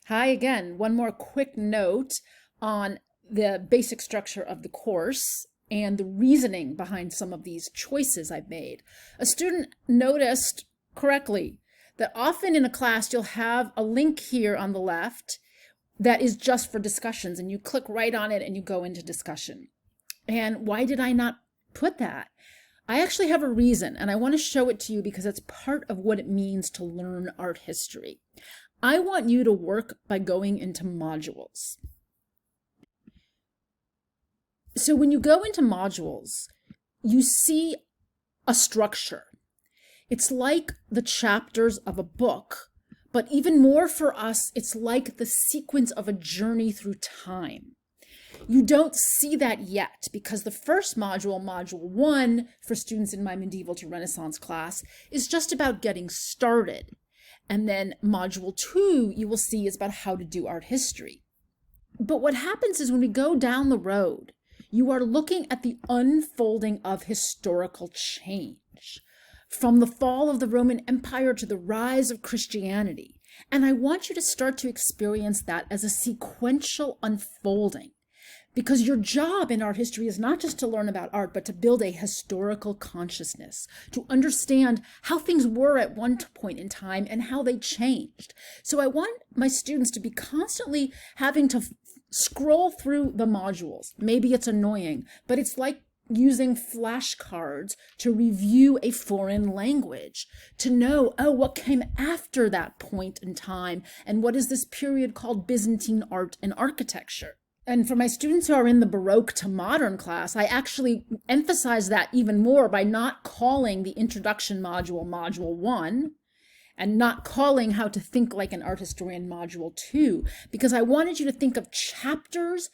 Hi again. One more quick note on the basic structure of the course and the reasoning behind some of these choices I've made. A student noticed correctly that often in a class you'll have a link here on the left that is just for discussions, and you click right on it and you go into discussion. And why did I not put that? I actually have a reason, and I want to show it to you because it's part of what it means to learn art history. I want you to work by going into modules. So when you go into modules, you see a structure. It's like the chapters of a book, but even more for us, it's like the sequence of a journey through time. You don't see that yet because the first module, Module 1, for students in my Medieval to Renaissance class, is just about getting started. And then Module 2, you will see, is about how to do art history. But what happens is when we go down the road, you are looking at the unfolding of historical change, from the fall of the Roman Empire to the rise of Christianity. And I want you to start to experience that as a sequential unfolding. Because your job in art history is not just to learn about art, but to build a historical consciousness, to understand how things were at one point in time and how they changed. So I want my students to be constantly having to scroll through the modules. Maybe it's annoying, but it's like using flashcards to review a foreign language, to know, oh, what came after that point in time, and what is this period called Byzantine art and architecture. And for my students who are in the Baroque to modern class, I actually emphasize that even more by not calling the introduction module Module 1 and not calling how to think like an art historian Module 2, because I wanted you to think of chapters,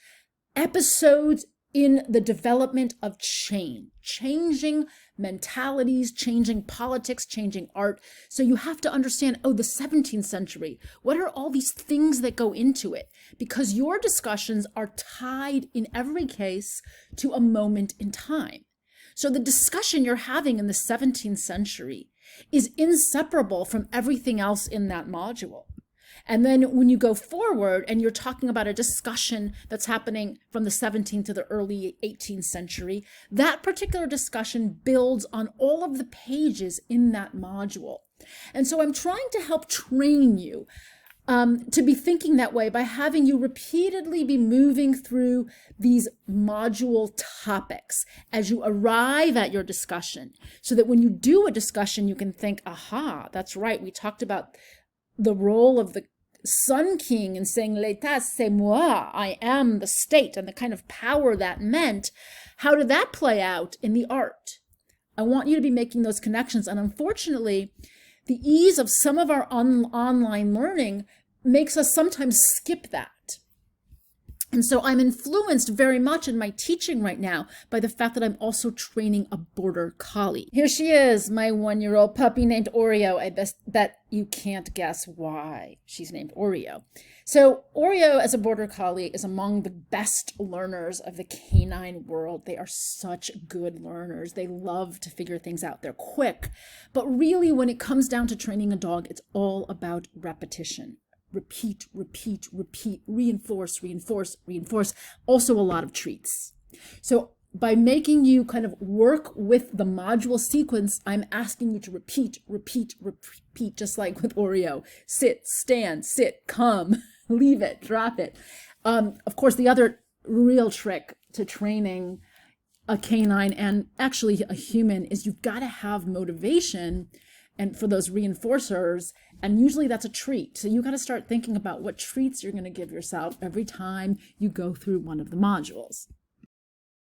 episodes in the development of change, changing mentalities, changing politics, changing art. So you have to understand, oh, the 17th century, what are all these things that go into it? Because your discussions are tied in every case to a moment in time. So the discussion you're having in the 17th century is inseparable from everything else in that module. And then when you go forward and you're talking about a discussion that's happening from the 17th to the early 18th century, that particular discussion builds on all of the pages in that module. And so I'm trying to help train you to be thinking that way by having you repeatedly be moving through these module topics as you arrive at your discussion, so that when you do a discussion, you can think, aha, that's right, we talked about the role of the Sun King and saying, l'état c'est moi, I am the state, and the kind of power that meant. How did that play out in the art? I want you to be making those connections. And unfortunately, the ease of some of our online learning makes us sometimes skip that. And so I'm influenced very much in my teaching right now by the fact that I'm also training a border collie. Here she is, my 1-year-old puppy named Oreo. I bet you can't guess why she's named Oreo. So Oreo, as a border collie, is among the best learners of the canine world. They are such good learners. They love to figure things out. They're quick. But really, when it comes down to training a dog, it's all about repetition. Repeat, repeat, repeat, reinforce, reinforce, reinforce. Also a lot of treats. So by making you kind of work with the module sequence, I'm asking you to repeat, repeat, repeat, just like with Oreo. Sit, stand, sit, come, leave it, drop it. Of course, the other real trick to training a canine and actually a human is you've got to have motivation and for those reinforcers, and usually that's a treat. So you got to start thinking about what treats you're going to give yourself every time you go through one of the modules.